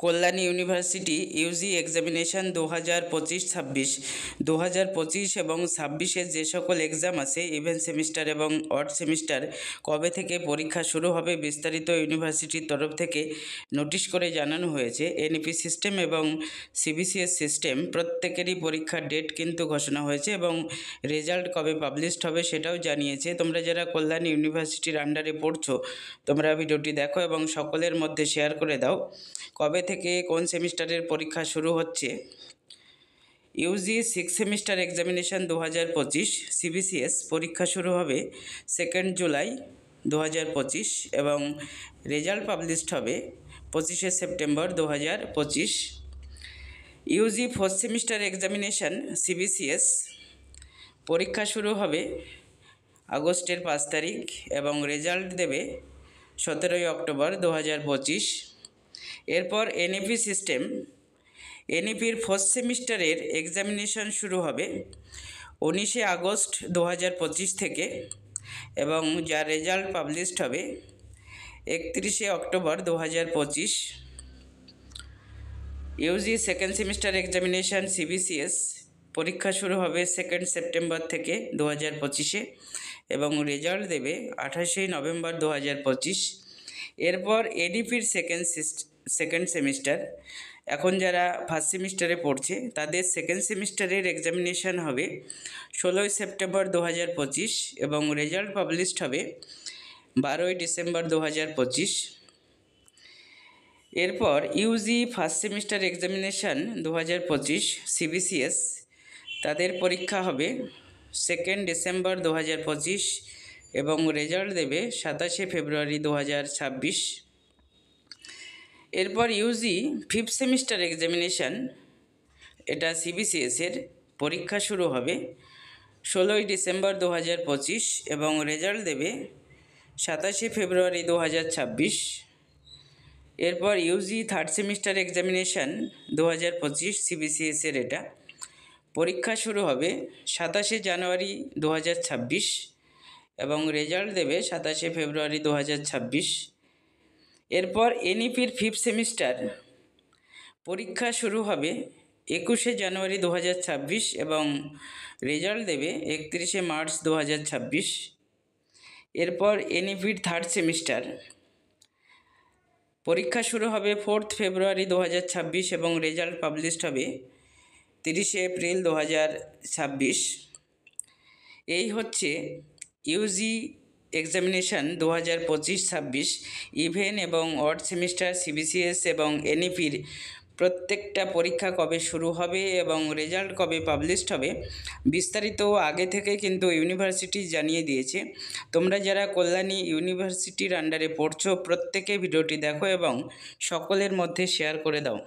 Kalyani university Yuji examination 2025-26 2025 এবং 26-এর যে সকল এক্সাম আছে ইভেন সেমিস্টার এবং অড সেমিস্টার কবে থেকে পরীক্ষা শুরু হবে বিস্তারিত ইউনিভার্সিটির তরফ থেকে নোটিশ করে জানানো হয়েছে। এনইপি সিস্টেম এবং সিবিসিএস সিস্টেম প্রত্যেকেরই পরীক্ষার ডেট কিন্তু ঘোষণা হয়েছে এবং রেজাল্ট কবে পাবলিশড হবে সেটাও জানিয়েছে। তোমরা যারা কল্যাণী ইউনিভার্সিটির আন্ডারে পড়ছো তোমরা ভিডিওটি দেখো এবং সকলের মধ্যে শেয়ার করে দাও কবে থেকে কোন সেমিস্টারের পরীক্ষা শুরু হচ্ছে। ইউজি 6 সেমিস্টার এক্সামিনেশন 2025 সিবিসিএস পরীক্ষা শুরু হবে 2 জুলাই 2025 এবং রেজাল্ট পাবলিশড হবে 25 September 2025। UG 4 semester examination CBCS পরীক্ষা শুরু হবে আগস্টের 5 তারিখ এবং রেজাল্ট দেবে 17 অক্টোবর 2025। এরপর এনইপি সিস্টেম এনইপির 4th সেমিস্টারের এক্সামিনেশন শুরু হবে 19 আগস্ট 2025 থেকে এবং যার রেজাল্ট পাবলিশড হবে 31 October 2025। UG 2nd semester examination CBCS পরীক্ষা শুরু হবে 2 সেপ্টেম্বর থেকে 2025-এ এবং রেজাল্ট দেবে 28 নভেম্বর 2025। এরপর এনইপির সেকেন্ড সেমিস্টার এখন যারা ফার্স্ট সেমিস্টারে পড়ছে তাদের সেকেন্ড সেমিস্টারের এক্সামিনেশন হবে 16 সেপ্টেম্বর 2025 এবং রেজাল্ট পাবলিশড হবে 12 ডিসেম্বর 2025। এরপর Yuji first semester examination 2025 CBCS তাদের পরীক্ষা হবে 2 ডিসেম্বর 2025 এবং রেজাল্ট দেবে 27 ফেব্রুয়ারি 2026। এরপর ইউজি 5th সেমিস্টার এক্সামিনেশন এটা সিবিসিএসের পরীক্ষা শুরু হবে 16 ডিসেম্বর 2025 এবং রেজাল্ট দেবে 27 ফেব্রুয়ারি 2026। এরপর ইউজি 3rd সেমিস্টার এক্সামিনেশন 2025 সিবিসিএসের এটা পরীক্ষা শুরু হবে 27 জানুয়ারি 2026 এবং রেজাল্ট দেবে 27 ফেব্রুয়ারি 2026। এরপর এনইপির 5th সেমিস্টার পরীক্ষা শুরু হবে 21 জানুয়ারি 2026 এবং রেজাল্ট দেবে 31 মার্চ 2026। এরপর এনইপির 3rd সেমিস্টার পরীক্ষা শুরু হবে 4 ফেব্রুয়ারি 2026 এবং রেজাল্ট পাবলিশড হবে 30 এপ্রিল 2026। এই হচ্ছে ইউজি এক্সামিনেশন 2025-26 ইভেন এবং অড সেমিস্টার সিবিসিএস এবং এনইপির প্রত্যেকটা পরীক্ষা কবে শুরু হবে এবং রেজাল্ট কবে পাবলিশড হবে বিস্তারিত আগে থেকে কিন্তু ইউনিভার্সিটি জানিয়ে দিয়েছে। তোমরা যারা কল্যাণী ইউনিভার্সিটির আন্ডারে পড়ছো প্রত্যেকে ভিডিওটি দেখো এবং সকলের মধ্যে শেয়ার করে দাও।